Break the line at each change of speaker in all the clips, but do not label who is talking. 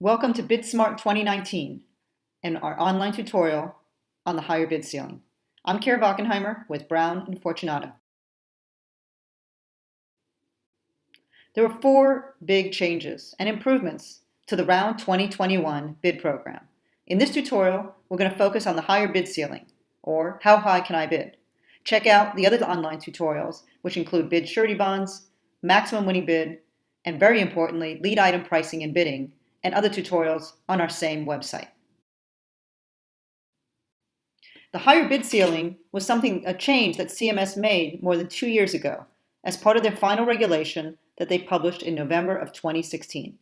Welcome to BidSmart 2019 and our online tutorial on the higher bid ceiling. I'm Kara Bockenheimer with Brown and Fortunato. There were 4 big changes and improvements to the Round 2021 bid program. In this tutorial, we're going to focus on the higher bid ceiling, or how high can I bid? Check out the other online tutorials, which include bid surety bonds, maximum winning bid, and very importantly, lead item pricing and bidding, and other tutorials on our same website. The higher bid ceiling was a change that CMS made more than 2 years ago as part of their final regulation that they published in November of 2016.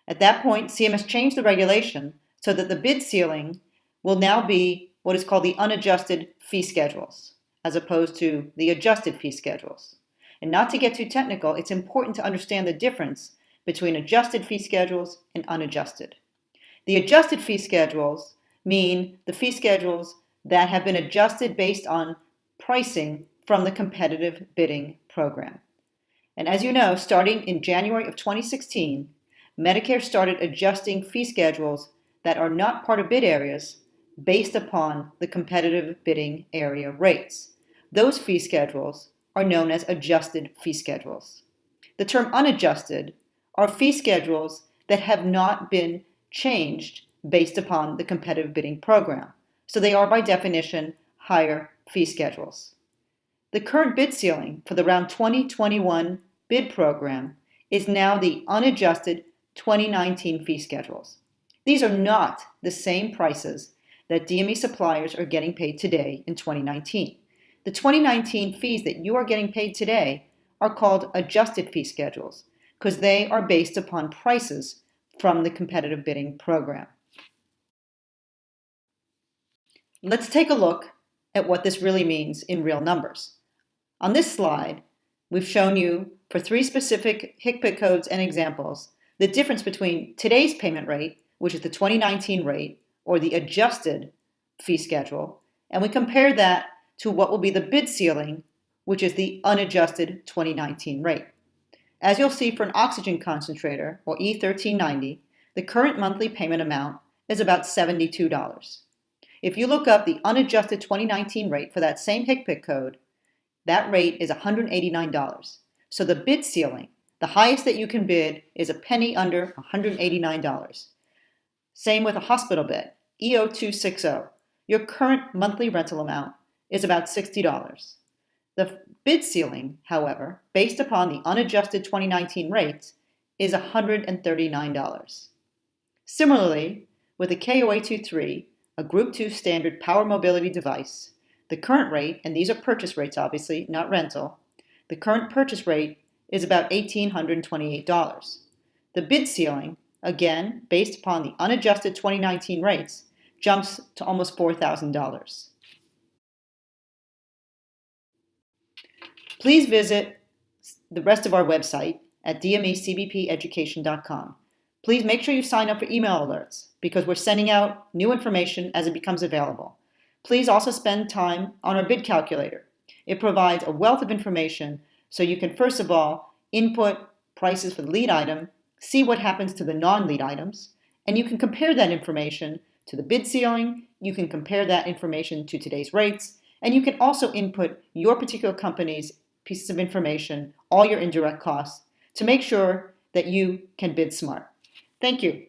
At that point, CMS changed the regulation so that the bid ceiling will now be what is called the unadjusted fee schedules, as opposed to the adjusted fee schedules. And not to get too technical, it's important to understand the difference between adjusted fee schedules and unadjusted. The adjusted fee schedules mean the fee schedules that have been adjusted based on pricing from the competitive bidding program. And as you know, starting in January of 2016, Medicare started adjusting fee schedules that are not part of bid areas based upon the competitive bidding area rates. Those fee schedules are known as adjusted fee schedules. The term unadjusted are fee schedules that have not been changed based upon the competitive bidding program. So they are by definition higher fee schedules. The current bid ceiling for the Round 2021 bid program is now the unadjusted 2019 fee schedules. These are not the same prices that DME suppliers are getting paid today in 2019. The 2019 fees that you are getting paid today are called adjusted fee schedules because they are based upon prices from the competitive bidding program. Let's take a look at what this really means in real numbers. On this slide, we've shown you for 3 specific HCPCS codes and examples the difference between today's payment rate, which is the 2019 rate, or the adjusted fee schedule, and we compare that to what will be the bid ceiling, which is the unadjusted 2019 rate. As you'll see for an oxygen concentrator, or E1390, the current monthly payment amount is about $72. If you look up the unadjusted 2019 rate for that same HCPCS code, that rate is $189. So the bid ceiling, the highest that you can bid, is a penny under $189. Same with a hospital bed, EO260. Your current monthly rental amount is about $60. The bid ceiling, however, based upon the unadjusted 2019 rates, is $139. Similarly, with a KOA23, a Group 2 standard power mobility device, the current rate, and these are purchase rates obviously, not rental, the current purchase rate is about $1,828. The bid ceiling, again, based upon the unadjusted 2019 rates, jumps to almost $4,000. Please visit the rest of our website at dmecbpeducation.com. Please make sure you sign up for email alerts because we're sending out new information as it becomes available. Please also spend time on our bid calculator. It provides a wealth of information so you can first of all input prices for the lead item, see what happens to the non-lead items, and you can compare that information to the bid ceiling, you can compare that information to today's rates, and you can also input your particular company's pieces of information, all your indirect costs, to make sure that you can bid smart. Thank you.